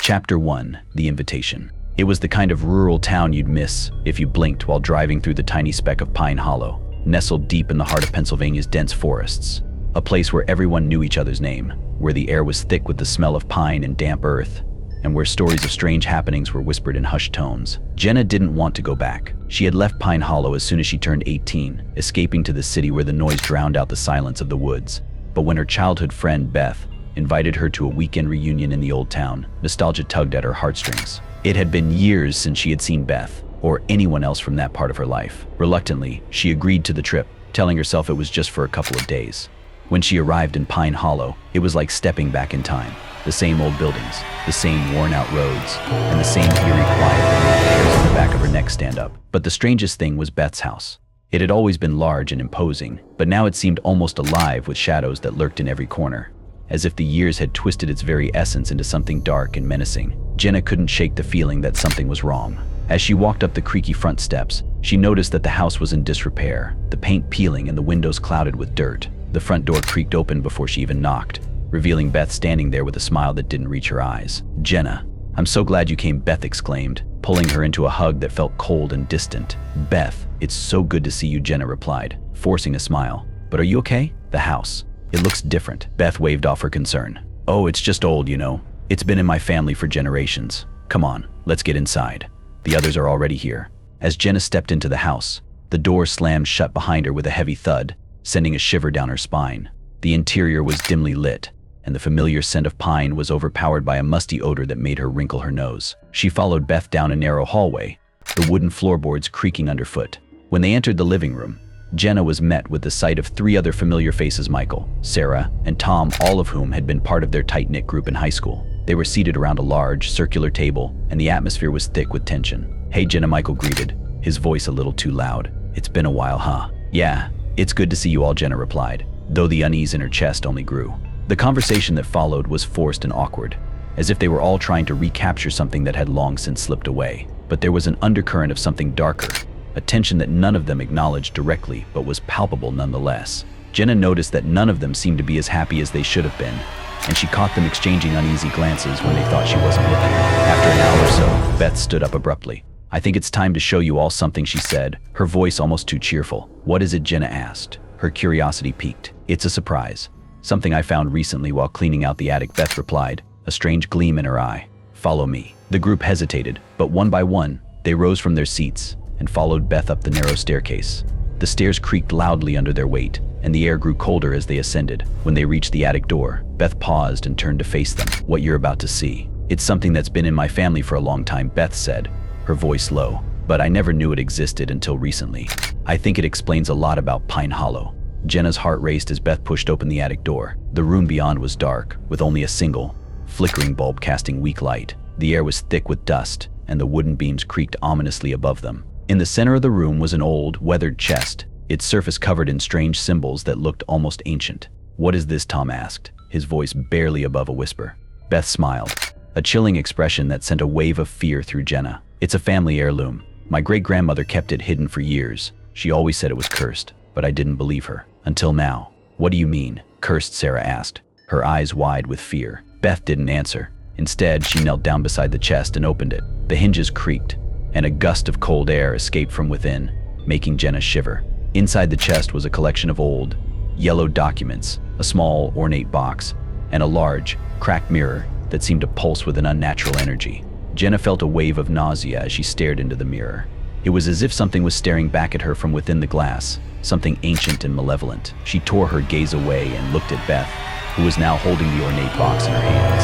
Chapter 1: The Invitation. It was the kind of rural town you'd miss if you blinked while driving through the tiny speck of Pine Hollow, nestled deep in the heart of Pennsylvania's dense forests. A place where everyone knew each other's name, where the air was thick with the smell of pine and damp earth, and where stories of strange happenings were whispered in hushed tones. Jenna didn't want to go back. She had left Pine Hollow as soon as she turned 18, escaping to the city where the noise drowned out the silence of the woods. But when her childhood friend, Beth, invited her to a weekend reunion in the old town, nostalgia tugged at her heartstrings. It had been years since she had seen Beth, or anyone else from that part of her life. Reluctantly, she agreed to the trip, telling herself it was just for a couple of days. When she arrived in Pine Hollow, it was like stepping back in time. The same old buildings, the same worn-out roads, and the same eerie quiet that made the hairs on the back of her neck stand up. But the strangest thing was Beth's house. It had always been large and imposing, but now it seemed almost alive with shadows that lurked in every corner, as if the years had twisted its very essence into something dark and menacing. Jenna couldn't shake the feeling that something was wrong. As she walked up the creaky front steps, she noticed that the house was in disrepair, the paint peeling and the windows clouded with dirt. The front door creaked open before she even knocked, revealing Beth standing there with a smile that didn't reach her eyes. "Jenna, I'm so glad you came," Beth exclaimed, pulling her into a hug that felt cold and distant. "Beth, it's so good to see you," Jenna replied, forcing a smile. "But are you okay?" "The house. It looks different." Beth waved off her concern. "Oh, it's just old, you know. It's been in my family for generations. Come on, let's get inside. The others are already here." As Jenna stepped into the house, the door slammed shut behind her with a heavy thud, sending a shiver down her spine. The interior was dimly lit, and the familiar scent of pine was overpowered by a musty odor that made her wrinkle her nose. She followed Beth down a narrow hallway, the wooden floorboards creaking underfoot. When they entered the living room, Jenna was met with the sight of three other familiar faces: Michael, Sarah, and Tom, all of whom had been part of their tight-knit group in high school. They were seated around a large, circular table, and the atmosphere was thick with tension. "Hey, Jenna," Michael greeted, his voice a little too loud. "It's been a while, huh?" "Yeah, it's good to see you all," Jenna replied, though the unease in her chest only grew. The conversation that followed was forced and awkward, as if they were all trying to recapture something that had long since slipped away. But there was an undercurrent of something darker, a tension that none of them acknowledged directly but was palpable nonetheless. Jenna noticed that none of them seemed to be as happy as they should have been, and she caught them exchanging uneasy glances when they thought she wasn't looking. After an hour or so, Beth stood up abruptly. "I think it's time to show you all something," she said, her voice almost too cheerful. "What is it?" Jenna asked, her curiosity piqued. "It's a surprise. Something I found recently while cleaning out the attic," Beth replied, a strange gleam in her eye. "Follow me." The group hesitated, but one by one, they rose from their seats and followed Beth up the narrow staircase. The stairs creaked loudly under their weight, and the air grew colder as they ascended. When they reached the attic door, Beth paused and turned to face them. "What you're about to see, it's something that's been in my family for a long time," Beth said, her voice low. "But I never knew it existed until recently. I think it explains a lot about Pine Hollow." Jenna's heart raced as Beth pushed open the attic door. The room beyond was dark, with only a single, flickering bulb casting weak light. The air was thick with dust, and the wooden beams creaked ominously above them. In the center of the room was an old, weathered chest, its surface covered in strange symbols that looked almost ancient. "What is this?" Tom asked, his voice barely above a whisper. Beth smiled, a chilling expression that sent a wave of fear through Jenna. "It's a family heirloom. My great-grandmother kept it hidden for years. She always said it was cursed, but I didn't believe her. Until now." "What do you mean, cursed?" Sarah asked, her eyes wide with fear. Beth didn't answer. Instead, she knelt down beside the chest and opened it. The hinges creaked, and a gust of cold air escaped from within, making Jenna shiver. Inside the chest was a collection of old, yellowed documents, a small, ornate box, and a large, cracked mirror that seemed to pulse with an unnatural energy. Jenna felt a wave of nausea as she stared into the mirror. It was as if something was staring back at her from within the glass, something ancient and malevolent. She tore her gaze away and looked at Beth, who was now holding the ornate box in her hands.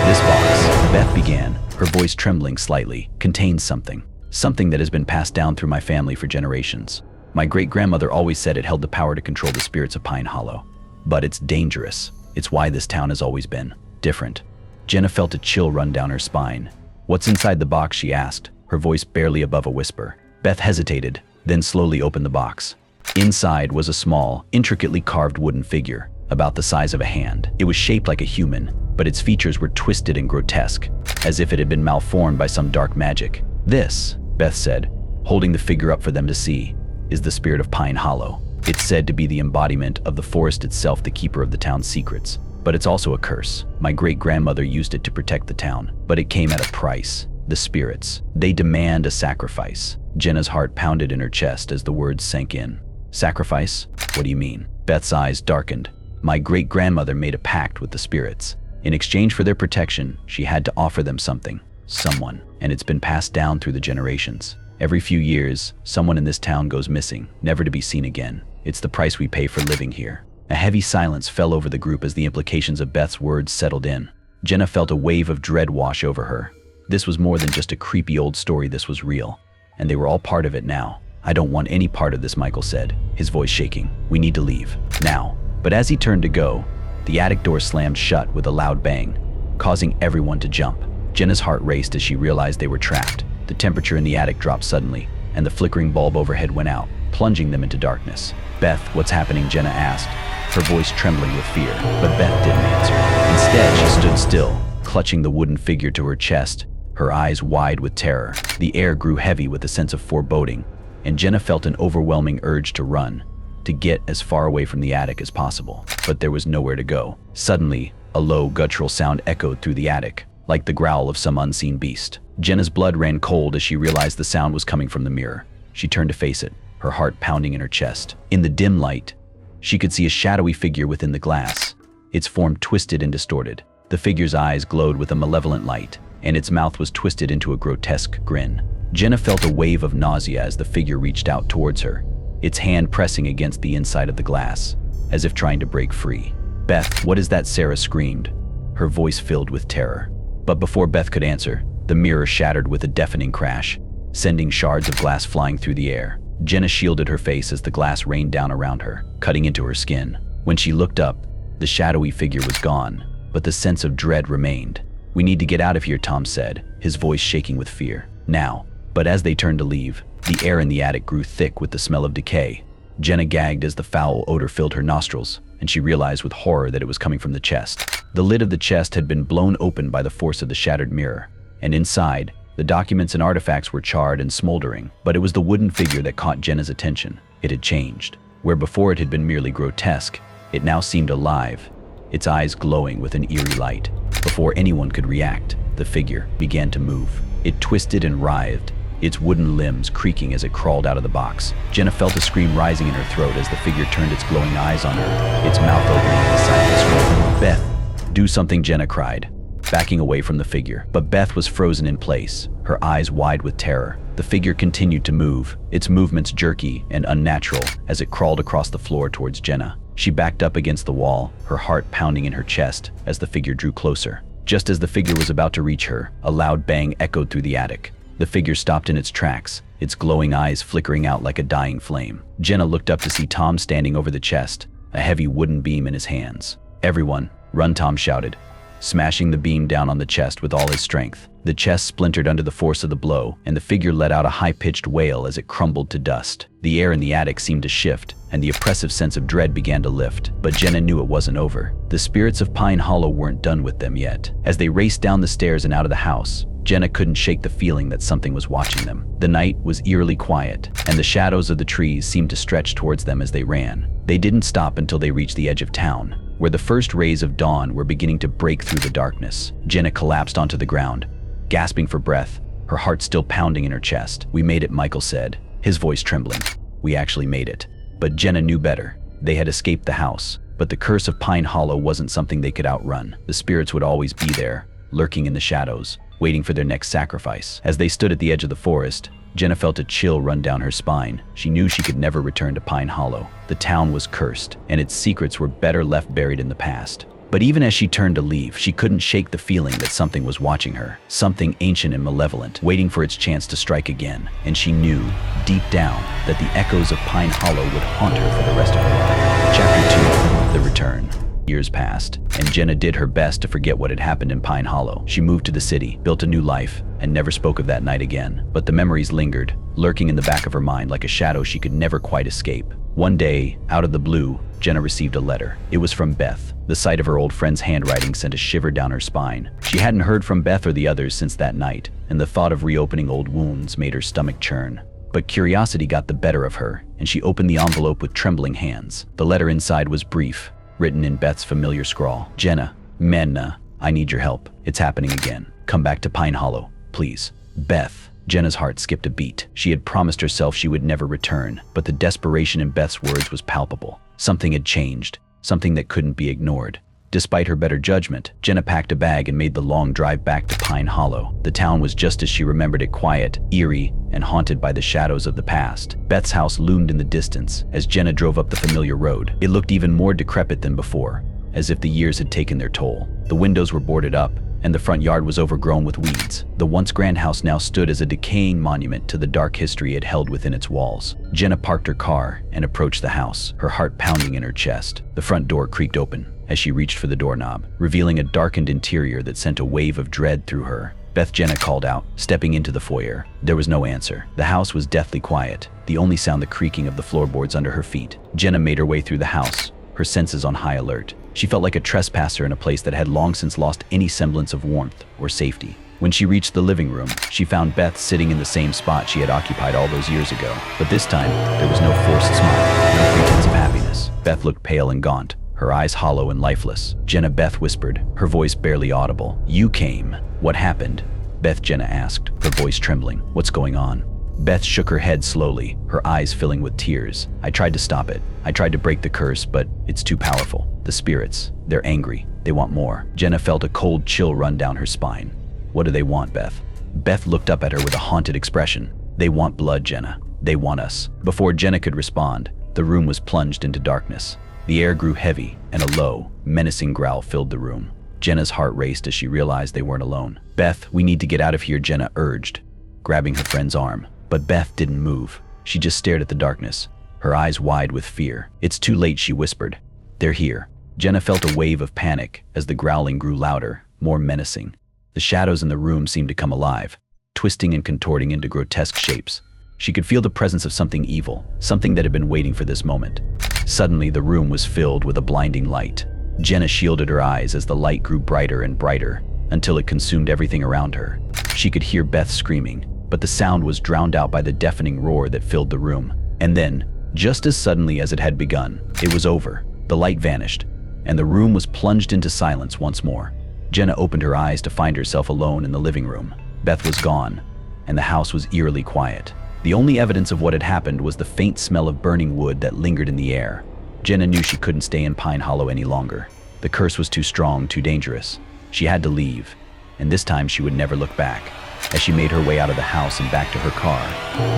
"This box," Beth began, her voice trembling slightly, "contains something. Something that has been passed down through my family for generations. My great-grandmother always said it held the power to control the spirits of Pine Hollow. But it's dangerous. It's why this town has always been different." Jenna felt a chill run down her spine. "What's inside the box?" she asked, her voice barely above a whisper. Beth hesitated, then slowly opened the box. Inside was a small, intricately carved wooden figure, about the size of a hand. It was shaped like a human, but its features were twisted and grotesque, as if it had been malformed by some dark magic. "This," Beth said, holding the figure up for them to see, "is the spirit of Pine Hollow. It's said to be the embodiment of the forest itself, the keeper of the town's secrets. but it's also a curse. My great-grandmother used it to protect the town, but it came at a price. The spirits. They demand a sacrifice. Jenna's heart pounded in her chest as the words sank in. Sacrifice? What do you mean? Beth's eyes darkened. My great-grandmother made a pact with the spirits. In exchange for their protection, she had to offer them something. Someone. And it's been passed down through the generations. Every few years, someone in this town goes missing, never to be seen again. It's the price we pay for living here. A heavy silence fell over the group as the implications of Beth's words settled in. Jenna felt a wave of dread wash over her. This was more than just a creepy old story, this was real. And they were all part of it now. I don't want any part of this, Michael said, his voice shaking. We need to leave. Now. But as he turned to go, the attic door slammed shut with a loud bang, causing everyone to jump. Jenna's heart raced as she realized they were trapped. The temperature in the attic dropped suddenly, and the flickering bulb overhead went out, plunging them into darkness. Beth, what's happening? Jenna asked, her voice trembling with fear. But Beth didn't answer. Instead, she stood still, clutching the wooden figure to her chest, her eyes wide with terror. The air grew heavy with a sense of foreboding, and Jenna felt an overwhelming urge to run, to get as far away from the attic as possible. But there was nowhere to go. Suddenly, a low, guttural sound echoed through the attic, like the growl of some unseen beast. Jenna's blood ran cold as she realized the sound was coming from the mirror. She turned to face it, her heart pounding in her chest. In the dim light, she could see a shadowy figure within the glass, its form twisted and distorted. The figure's eyes glowed with a malevolent light, and its mouth was twisted into a grotesque grin. Jenna felt a wave of nausea as the figure reached out towards her, its hand pressing against the inside of the glass, as if trying to break free. Beth, what is that? Sarah screamed, her voice filled with terror. But before Beth could answer, the mirror shattered with a deafening crash, sending shards of glass flying through the air. Jenna shielded her face as the glass rained down around her, cutting into her skin. When she looked up, the shadowy figure was gone, but the sense of dread remained. We need to get out of here, Tom said, his voice shaking with fear. Now. But as they turned to leave, the air in the attic grew thick with the smell of decay. Jenna gagged as the foul odor filled her nostrils, and she realized with horror that it was coming from the chest. The lid of the chest had been blown open by the force of the shattered mirror, and inside, the documents and artifacts were charred and smoldering. But it was the wooden figure that caught Jenna's attention. It had changed. Where before it had been merely grotesque, it now seemed alive, its eyes glowing with an eerie light. Before anyone could react, the figure began to move. It twisted and writhed, its wooden limbs creaking as it crawled out of the box. Jenna felt a scream rising in her throat as the figure turned its glowing eyes on her, its mouth opening at the sight of the scroll. Beth, do something, Jenna cried, backing away from the figure. But Beth was frozen in place, her eyes wide with terror. The figure continued to move, its movements jerky and unnatural as it crawled across the floor towards Jenna. She backed up against the wall, her heart pounding in her chest as the figure drew closer. Just as the figure was about to reach her, a loud bang echoed through the attic. The figure stopped in its tracks, its glowing eyes flickering out like a dying flame. Jenna looked up to see Tom standing over the chest, a heavy wooden beam in his hands. Everyone, run, Tom shouted, smashing the beam down on the chest with all his strength. The chest splintered under the force of the blow, and the figure let out a high-pitched wail as it crumbled to dust. The air in the attic seemed to shift, and the oppressive sense of dread began to lift. But Jenna knew it wasn't over. The spirits of Pine Hollow weren't done with them yet. As they raced down the stairs and out of the house, Jenna couldn't shake the feeling that something was watching them. The night was eerily quiet, and the shadows of the trees seemed to stretch towards them as they ran. They didn't stop until they reached the edge of town, where the first rays of dawn were beginning to break through the darkness. Jenna collapsed onto the ground, gasping for breath, her heart still pounding in her chest. We made it, Michael said, his voice trembling. We actually made it. But Jenna knew better. They had escaped the house, but the curse of Pine Hollow wasn't something they could outrun. The spirits would always be there, lurking in the shadows, waiting for their next sacrifice. As they stood at the edge of the forest, Jenna felt a chill run down her spine. She knew she could never return to Pine Hollow. The town was cursed, and its secrets were better left buried in the past. But even as she turned to leave, she couldn't shake the feeling that something was watching her, something ancient and malevolent, waiting for its chance to strike again. And she knew, deep down, that the echoes of Pine Hollow would haunt her for the rest of her life. Chapter 2, The Return. Years passed, and Jenna did her best to forget what had happened in Pine Hollow. She moved to the city, built a new life, and never spoke of that night again. But the memories lingered, lurking in the back of her mind like a shadow she could never quite escape. One day, out of the blue, Jenna received a letter. It was from Beth. The sight of her old friend's handwriting sent a shiver down her spine. She hadn't heard from Beth or the others since that night, and the thought of reopening old wounds made her stomach churn. But curiosity got the better of her, and she opened the envelope with trembling hands. The letter inside was brief, written in Beth's familiar scrawl. Jenna, Manna, I need your help. It's happening again. Come back to Pine Hollow, please. Beth. Jenna's heart skipped a beat. She had promised herself she would never return, but the desperation in Beth's words was palpable. Something had changed, something that couldn't be ignored. Despite her better judgment, Jenna packed a bag and made the long drive back to Pine Hollow. The town was just as she remembered it, quiet, eerie, and haunted by the shadows of the past. Beth's house loomed in the distance as Jenna drove up the familiar road. It looked even more decrepit than before, as if the years had taken their toll. The windows were boarded up, and the front yard was overgrown with weeds. The once grand house now stood as a decaying monument to the dark history it held within its walls. Jenna parked her car and approached the house, her heart pounding in her chest. The front door creaked open as she reached for the doorknob, revealing a darkened interior that sent a wave of dread through her. Beth, Jenna called out, stepping into the foyer. There was no answer. The house was deathly quiet, the only sound the creaking of the floorboards under her feet. Jenna made her way through the house, her senses on high alert. She felt like a trespasser in a place that had long since lost any semblance of warmth or safety. When she reached the living room, she found Beth sitting in the same spot she had occupied all those years ago. But this time, there was no forced smile, no pretense of happiness. Beth looked pale and gaunt, her eyes hollow and lifeless. Jenna, Beth whispered, her voice barely audible. You came. What happened? Beth, Jenna asked, her voice trembling. What's going on? Beth shook her head slowly, her eyes filling with tears. I tried to stop it. I tried to break the curse, but it's too powerful. The spirits, they're angry. They want more. Jenna felt a cold chill run down her spine. What do they want, Beth? Beth looked up at her with a haunted expression. They want blood, Jenna. They want us. Before Jenna could respond, the room was plunged into darkness. The air grew heavy, and a low, menacing growl filled the room. Jenna's heart raced as she realized they weren't alone. Beth, we need to get out of here, Jenna urged, grabbing her friend's arm. But Beth didn't move. She just stared at the darkness, her eyes wide with fear. It's too late, she whispered. They're here. Jenna felt a wave of panic as the growling grew louder, more menacing. The shadows in the room seemed to come alive, twisting and contorting into grotesque shapes. She could feel the presence of something evil, something that had been waiting for this moment. Suddenly, the room was filled with a blinding light. Jenna shielded her eyes as the light grew brighter and brighter, until it consumed everything around her. She could hear Beth screaming, but the sound was drowned out by the deafening roar that filled the room. And then, just as suddenly as it had begun, it was over. The light vanished, and the room was plunged into silence once more. Jenna opened her eyes to find herself alone in the living room. Beth was gone, and the house was eerily quiet. The only evidence of what had happened was the faint smell of burning wood that lingered in the air. Jenna knew she couldn't stay in Pine Hollow any longer. The curse was too strong, too dangerous. She had to leave, and this time she would never look back. As she made her way out of the house and back to her car,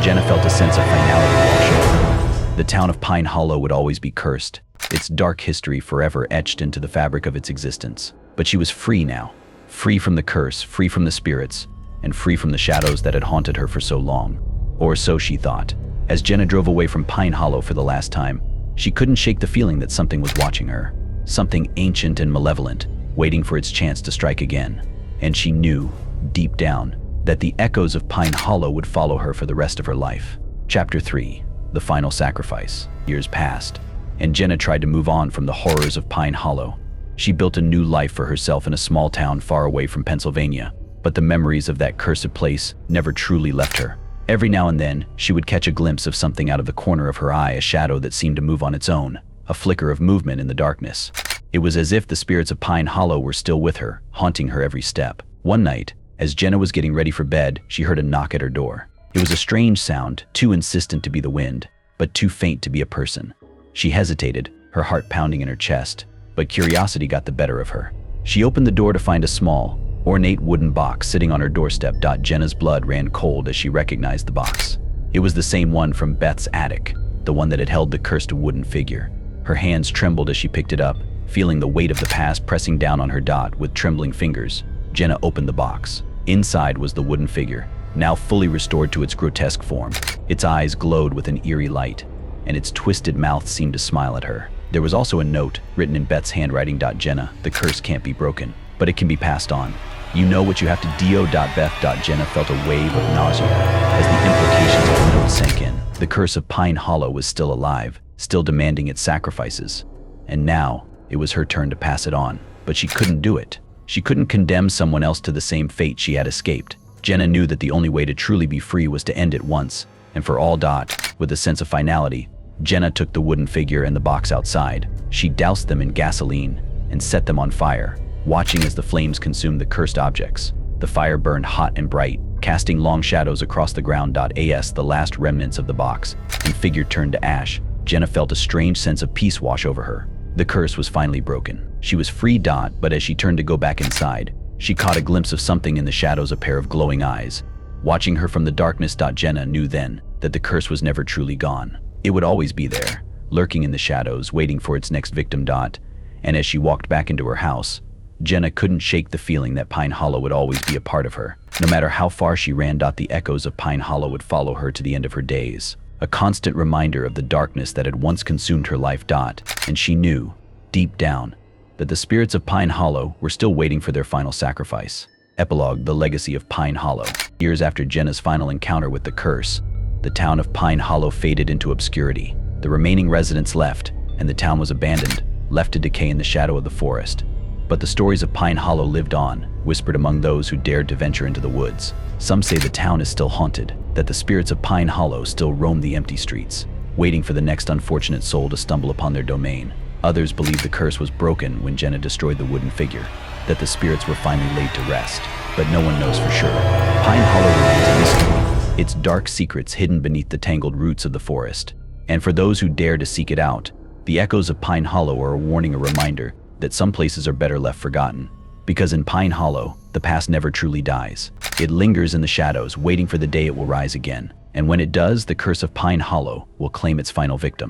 Jenna felt a sense of finality wash over her. The town of Pine Hollow would always be cursed, its dark history forever etched into the fabric of its existence. But she was free now, free from the curse, free from the spirits, and free from the shadows that had haunted her for so long. Or so she thought. As Jenna drove away from Pine Hollow for the last time, she couldn't shake the feeling that something was watching her, something ancient and malevolent, waiting for its chance to strike again. And she knew, deep down, that the echoes of Pine Hollow would follow her for the rest of her life. Chapter 3. The Final Sacrifice. Years passed, and Jenna tried to move on from the horrors of Pine Hollow. She built a new life for herself in a small town far away from Pennsylvania, but the memories of that cursed place never truly left her. Every now and then, she would catch a glimpse of something out of the corner of her eye, a shadow that seemed to move on its own, a flicker of movement in the darkness. It was as if the spirits of Pine Hollow were still with her, haunting her every step. One night, as Jenna was getting ready for bed, she heard a knock at her door. It was a strange sound, too insistent to be the wind, but too faint to be a person. She hesitated, her heart pounding in her chest, but curiosity got the better of her. She opened the door to find a small, ornate wooden box sitting on her doorstep. Jenna's blood ran cold as she recognized the box. It was the same one from Beth's attic, the one that had held the cursed wooden figure. Her hands trembled as she picked it up, feeling the weight of the past pressing down on her dot with trembling fingers. Jenna opened the box. Inside was the wooden figure, now fully restored to its grotesque form. Its eyes glowed with an eerie light, and its twisted mouth seemed to smile at her. There was also a note, written in Beth's handwriting. Jenna, the curse can't be broken, but it can be passed on. You know what you have to do. Beth. Jenna felt a wave of nausea as the implications of the note sank in. The curse of Pine Hollow was still alive, still demanding its sacrifices. And now, it was her turn to pass it on. But she couldn't do it. She couldn't condemn someone else to the same fate she had escaped. Jenna knew that the only way to truly be free was to end it once and for all. With a sense of finality, Jenna took the wooden figure and the box outside. She doused them in gasoline and set them on fire, watching as the flames consumed the cursed objects. The fire burned hot and bright, casting long shadows across the ground. As the last remnants of the box and figure turned to ash, Jenna felt a strange sense of peace wash over her. The curse was finally broken. She was free. But as she turned to go back inside, she caught a glimpse of something in the shadows, a pair of glowing eyes, watching her from the darkness. Jenna knew then that the curse was never truly gone. It would always be there, lurking in the shadows, waiting for its next victim. And as she walked back into her house, Jenna couldn't shake the feeling that Pine Hollow would always be a part of her. No matter how far she ran, the echoes of Pine Hollow would follow her to the end of her days, a constant reminder of the darkness that had once consumed her life. And she knew, deep down, that the spirits of Pine Hollow were still waiting for their final sacrifice. Epilogue: The Legacy of Pine Hollow. Years after Jenna's final encounter with the curse, the town of Pine Hollow faded into obscurity. The remaining residents left, and the town was abandoned, left to decay in the shadow of the forest. But the stories of Pine Hollow lived on, whispered among those who dared to venture into the woods. Some say the town is still haunted, that the spirits of Pine Hollow still roam the empty streets, waiting for the next unfortunate soul to stumble upon their domain. Others believe the curse was broken when Jenna destroyed the wooden figure, that the spirits were finally laid to rest, but no one knows for sure. Pine Hollow remains a mystery, its dark secrets hidden beneath the tangled roots of the forest. And for those who dare to seek it out, the echoes of Pine Hollow are a warning, a reminder that some places are better left forgotten. Because in Pine Hollow, the past never truly dies. It lingers in the shadows, waiting for the day it will rise again. And when it does, the curse of Pine Hollow will claim its final victim.